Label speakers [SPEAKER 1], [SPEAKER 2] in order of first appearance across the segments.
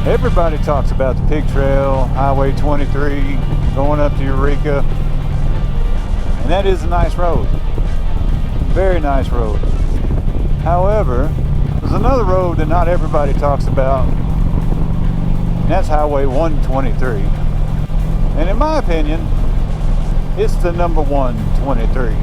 [SPEAKER 1] Everybody talks about the pig trail, Highway 23, going up to Eureaka, and that is a nice road. Very nice road. However, there's another road that not everybody talks about, and that's Highway 123. And in my opinion, it's the number 123.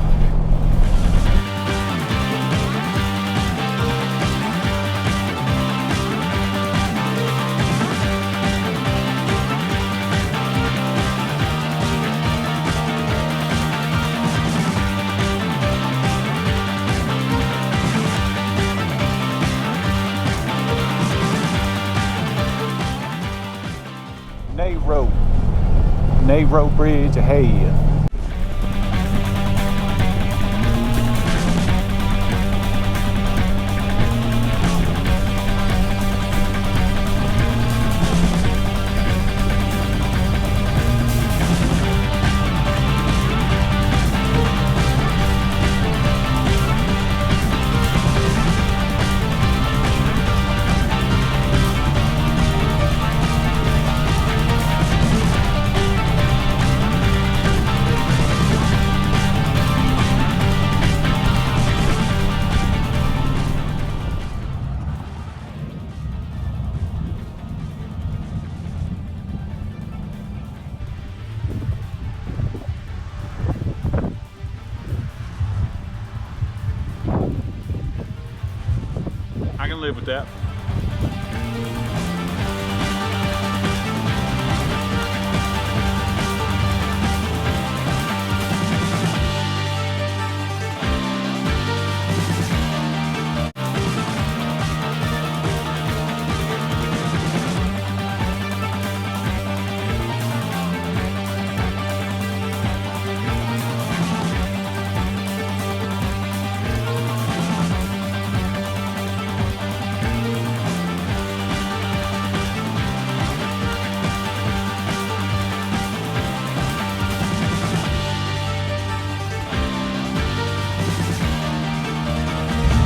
[SPEAKER 1] Road Bridge ahead.
[SPEAKER 2] I can live with that.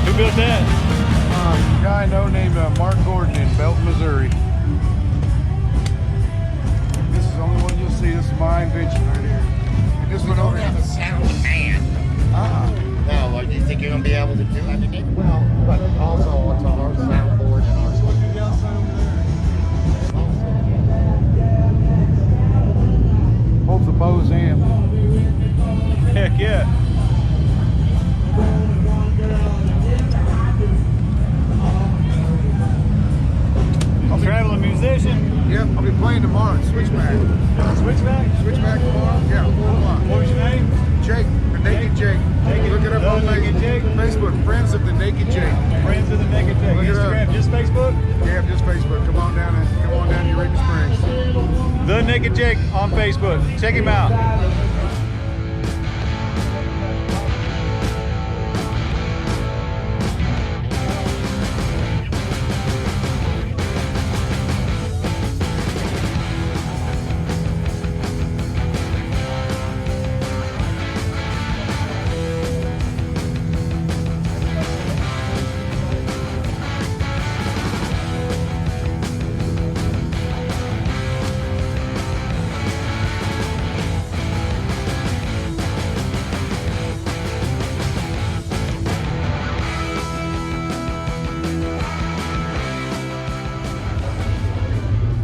[SPEAKER 2] Who built that?
[SPEAKER 3] A guy I know named Mark Gordon in Belton, Missouri. This is the only one you'll see. This is my invention right here. And this one over here.
[SPEAKER 4] Have a sound man. No, do you think you're going to be able to do it? I mean, well, but also it's our soundboard and our stuff.
[SPEAKER 3] Holds the Bose amp.
[SPEAKER 2] Heck yeah. Traveling musician?
[SPEAKER 3] Yep, I'll be playing tomorrow at Switchback.
[SPEAKER 2] Switchback?
[SPEAKER 3] Switchback tomorrow? Yeah, 4 o'clock.
[SPEAKER 2] What was your name?
[SPEAKER 3] Jake, the Naked Jake. Look it up on
[SPEAKER 2] Naked Jake?
[SPEAKER 3] Facebook. Friends of the Naked Jake.
[SPEAKER 2] Friends of the Naked Jake.
[SPEAKER 3] Look it up.
[SPEAKER 2] Instagram, just Facebook?
[SPEAKER 3] Yeah, just Facebook. Come on down to Eureaka Springs.
[SPEAKER 2] The Naked Jake on Facebook. Check him out.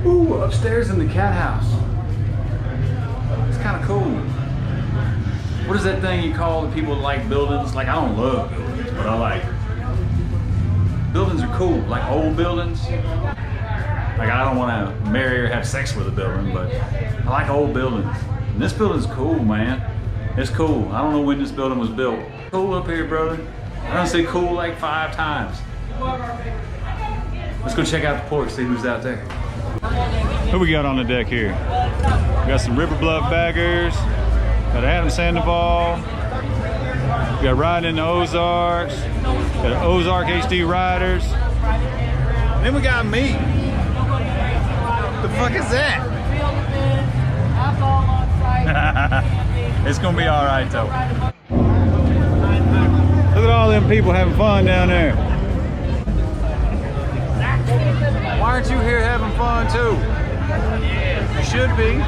[SPEAKER 1] Ooh, upstairs in the cat house. It's kind of cool. what is that thing you call the people that like buildings? Like, I don't love buildings, but I like buildings are cool, like old buildings. Like, I don't want to marry or have sex with a building, but I like old buildings. And this building's cool, man. It's cool. I don't know when this building was built. Cool up here, brother. I done say cool like 5 times. Let's go check out the porch, see who's out there. Who we got on the deck here? We got some River Bluff baggers. Got Adam Sandoval. We got riding in the Ozarks. Got Ozark HD Riders. And then we got me. The fuck is that? It's gonna be all right though. Look at all them people having fun down there. Why aren't you here having fun too? You should be.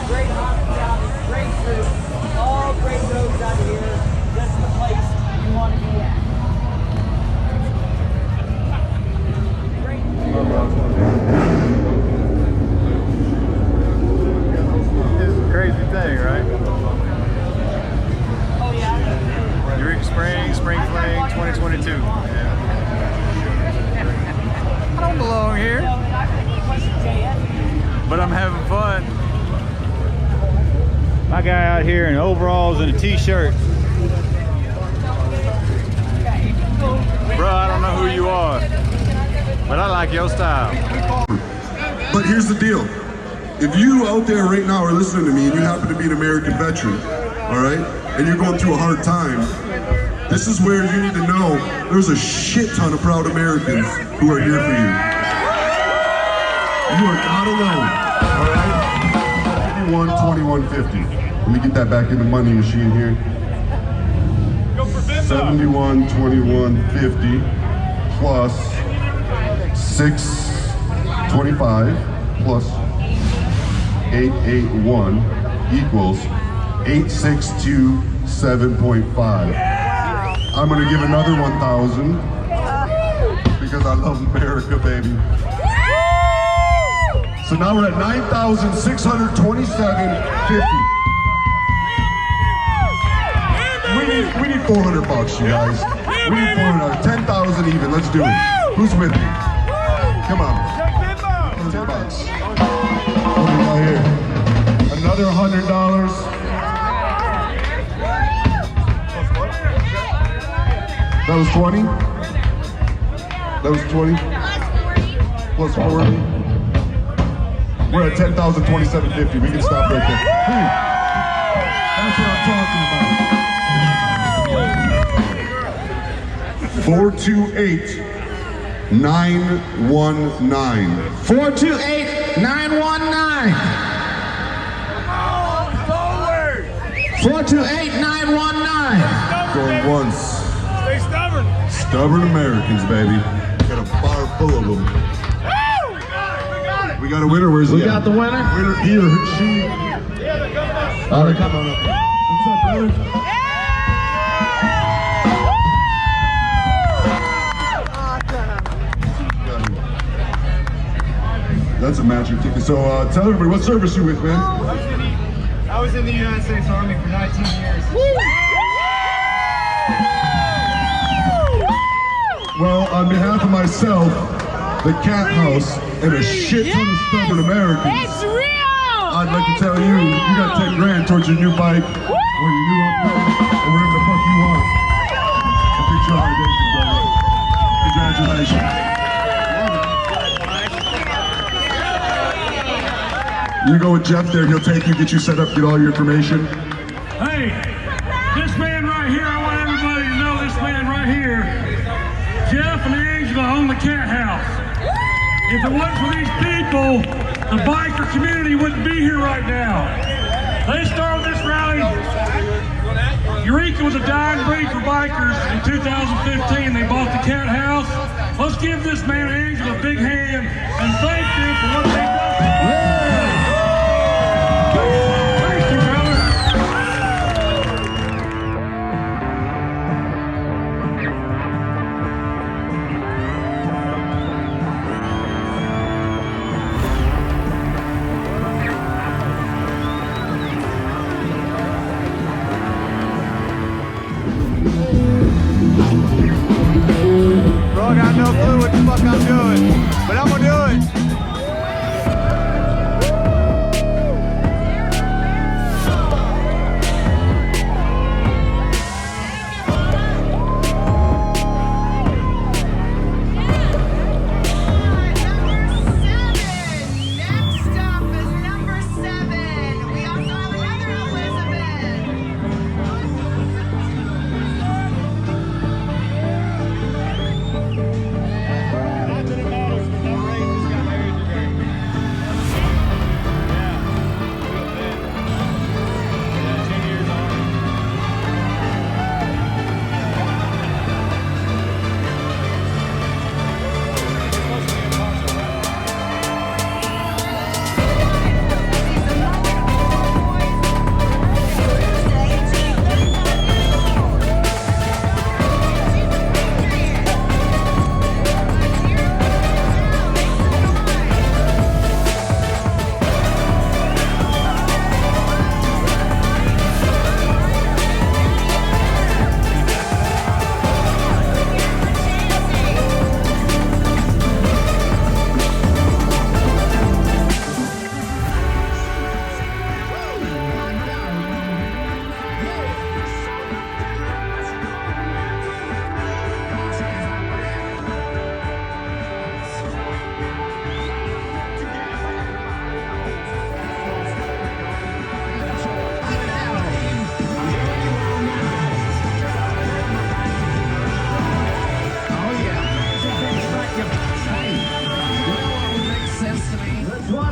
[SPEAKER 5] Great hospitality, great food, all great roads out here. This is the place you want to be at.
[SPEAKER 1] This is a crazy thing, right?
[SPEAKER 5] Oh yeah.
[SPEAKER 1] Eureaka Springs, Spring Fling 2022. I don't belong here, but I'm having fun. My guy out here in overalls and a t-shirt. Bro, I don't know who you are, but I like your style.
[SPEAKER 6] But here's the deal. If you out there right now are listening to me and you happen to be an American veteran, all right, and you're going through a hard time, this is where you need to know there's a shit ton of proud Americans who are here for you. You are not alone, all right? 21.50. Let me get that back in the money machine here. 71.21.50 plus 625 plus 881 equals 8627.5. I'm gonna give another 1,000 because I love America, baby. So now we're at 9,627.50. We need 400 bucks, you guys. We need 400. 10,000 even. Let's do it. Who's with me? Come on. 100 bucks. What do we got here? Another $100. That was 20? That was 20? Plus 40. We're at 10,027.50. We can stop right there. Hey, that's what I'm talking about. 428-919.
[SPEAKER 7] 428-919. 428-919.
[SPEAKER 6] Going once.
[SPEAKER 2] Stay stubborn.
[SPEAKER 6] Stubborn Americans, baby. Got a bar full of them. We got a winner. Where's
[SPEAKER 7] We got the winner.
[SPEAKER 6] Winner, he or she. All right, come on up. What's up, brother? That's a magic ticket. So tell everybody, what service you with, man?
[SPEAKER 2] I was in the United States Army for 19 years.
[SPEAKER 6] Well, on behalf of myself, the Cat House, and a shit ton of stubborn Americans,
[SPEAKER 8] It's real!
[SPEAKER 6] I'd like to tell you, you got 10 grand towards your new bike, or your new upgrade, or whatever the fuck you want. A picture of identity, brother. Congratulations. You go with Jeff there, he'll take you, get you set up, get all your information.
[SPEAKER 9] Hey, this man right here, I want everybody to know this man right here. Jeff and Angela own the Cat House. If it wasn't for these people, the biker community wouldn't be here right now. They started this rally. Eureaka was a dying breed for bikers in 2015. They bought the Cat House. Let's give this man and Angela a big hand and thank them for what they've done. Thank you, brother.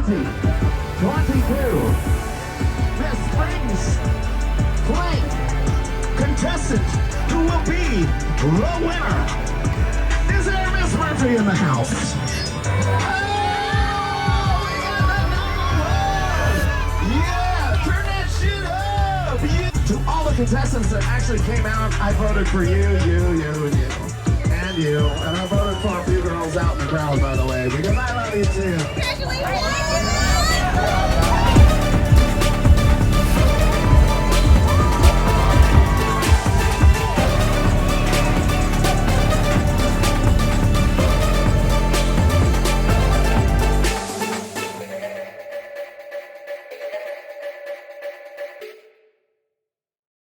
[SPEAKER 7] 2022 Miss Springs Fling contestant who will be the winner. Is there Miss Murphy in the house? To all the contestants that actually came out, I voted for you, and you. And I voted for a few girls out in the crowd, by the way, because I love you too.
[SPEAKER 8] Congratulations!